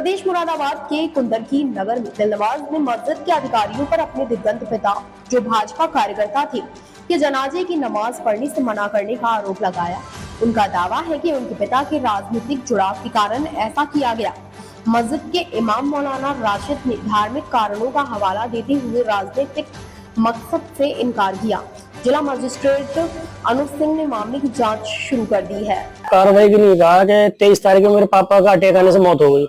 प्रदेश मुरादाबाद के कुंदरकी नगर में दिलनवाज ने मस्जिद के अधिकारियों पर अपने दिवंगत पिता, जो भाजपा कार्यकर्ता थे, के जनाजे की नमाज पढ़ने से मना करने का आरोप लगाया। उनका दावा है कि उनके पिता के राजनीतिक जुड़ाव के कारण ऐसा किया गया। मस्जिद के इमाम मौलाना राशिद ने धार्मिक कारणों का हवाला देते हुए राजनीतिक मकसद से इनकार किया। जिला मजिस्ट्रेट अनुज सिंह ने मामले की जांच शुरू कर दी है। कार्रवाई की नहीं कहा कि 23 तारीख को मेरे पापा का अटैक आने से मौत हो गई।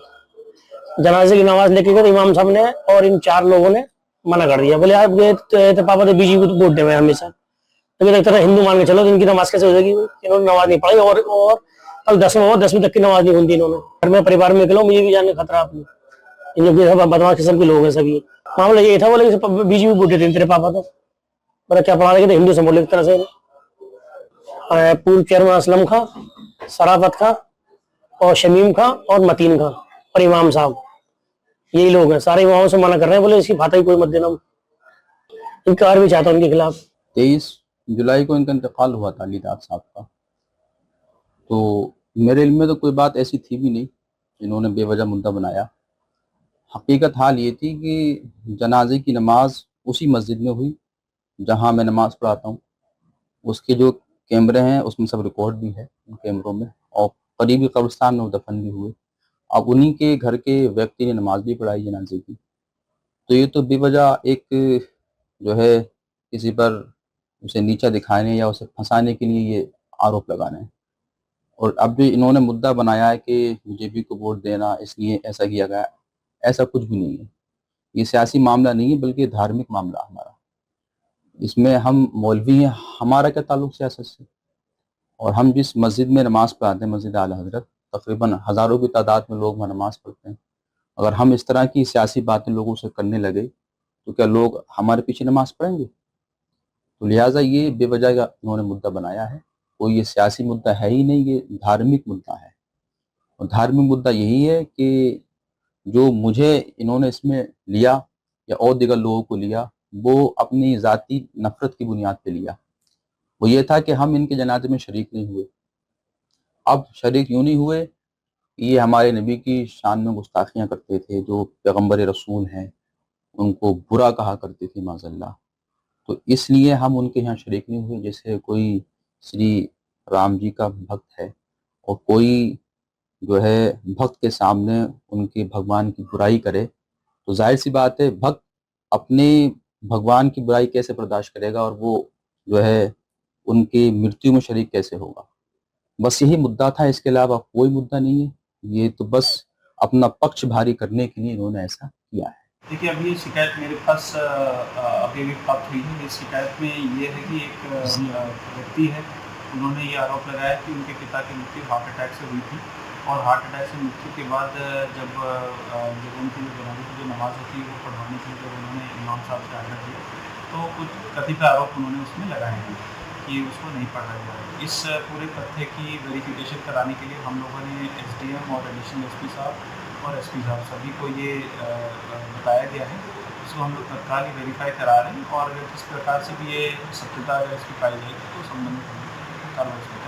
जनाजे की नमाज लेके गए इमाम साहब ने और इन 4 लोगों ने मना कर दिया। बोले आप तो पापा तो बीजेपी को वोट देवे हमेशा, तो एक तरह हिंदू मान के चलो, तो इनकी नमाज कैसे हो जाएगी? इन्होंने नमाज नहीं पढ़ी और कल 10वीं तक की नमाज नहीं होती इन्होंने। घर में परिवार में निकलो, मुझे भी जाने का खतरा अपनी। इन जो बदमाश किस्म के लोग हैं सभी। मामला ये था, बोले बीजेपी वोट देते तेरे पापा, तो बोला क्या पढ़ा रहे? हिंदू से बोले एक तरह से। पूर्व चेयरमैन असलम खां, सराफत खां और शमीम खां और मतीन खां और इमाम साहब, यही लोग हैं। सारे इमामों से मना कर रहे हैं, बोले इसकी फातही कोई मत देना। इनकार भी चाहता उनके खिलाफ। 23 जुलाई को इनका इंतकाल हुआ था अली दाद साहब का। तो मेरे इल्म में तो कोई बात ऐसी थी भी नहीं, इन्होंने बेवजह मुद्दा बनाया। हकीकत हाल ये थी कि जनाजे की नमाज उसी मस्जिद में हुई जहां मैं नमाज पढ़ाता हूँ। उसके जो कैमरे हैं उसमें सब रिकॉर्ड भी है उन कैमरों में, और करीबी कब्रिस्तान में वो दफन भी हुए। अब उन्हीं के घर के व्यक्ति ने नमाज भी पढ़ाई जनाजे की। तो ये तो बेवजह एक जो है किसी पर उसे नीचा दिखाने या उसे फंसाने के लिए ये आरोप लगाना है। और अब जो इन्होंने मुद्दा बनाया है कि बीजेपी को वोट देना इसलिए ऐसा किया गया, ऐसा कुछ भी नहीं है। ये सियासी मामला नहीं है बल्कि धार्मिक मामला हमारा। इसमें हम मौलवी हैं, हमारा क्या ताल्लुक सियासत से? और हम जिस मस्जिद में नमाज पढ़ाते हैं, मस्जिद आला हजरत, तकरीबन हज़ारों की तादाद में लोग वहाँ नमाज पढ़ते हैं। अगर हम इस तरह की सियासी बातें लोगों से करने लगे तो क्या लोग हमारे पीछे नमाज पढ़ेंगे? तो लिहाजा ये बेवजह का इन्होंने मुद्दा बनाया है। कोई ये सियासी मुद्दा है ही नहीं, ये धार्मिक मुद्दा है। और धार्मिक मुद्दा यही है कि जो मुझे इन्होंने इसमें लिया या और दीगर लोगों को लिया, वो अपनी ज़ाती नफरत की बुनियाद पे लिया। वो ये था कि हम इनके जनाजे में शरीक नहीं हुए। अब शरीक यूँ नहीं हुए, ये हमारे नबी की शान में गुस्ताखियाँ करते थे, जो पैगम्बर रसूल हैं उनको बुरा कहा करते थे माज़अल्लाह। तो इसलिए हम उनके यहाँ शरीक नहीं हुए। जैसे कोई श्री राम जी का भक्त है और कोई जो है भक्त के सामने उनके भगवान की बुराई करे, तो जाहिर सी बात है भक्त अपने भगवान की बुराई कैसे बर्दाश्त करेगा और वो जो है उनकी मृत्यु में शरीक कैसे होगा। बस यही मुद्दा था, इसके अलावा कोई मुद्दा नहीं है। ये तो बस अपना पक्ष भारी करने के लिए इन्होंने ऐसा किया है। देखिए, अभी ये शिकायत मेरे पास अभी अभी प्राप्त हुई है। इस शिकायत में ये है कि एक व्यक्ति है, उन्होंने ये आरोप लगाया कि उनके पिता की मृत्यु हार्ट अटैक से हुई थी और हार्ट अटैक से मृत्यु के बाद जब उनकी जनाजे की जो नमाज होती है वो पढ़वाने के लिए जब उन्होंने इमाम साहब से आग्रह किया तो कुछ कथित आरोप उन्होंने उसमें लगाए हैं कि उसको नहीं पढ़ा गया है। इस पूरे तथ्य की वेरिफिकेशन कराने के लिए हम लोगों ने एसडीएम और एडिशनल एसपी साहब और एसपी साहब सभी को ये बताया गया है। इसको हम लोग तत्काल ही वेरीफाई करा रहे हैं और अगर किस प्रकार से भी ये सत्यता अगर इसकी पाई जाएगी तो संबंधित कार्रवाई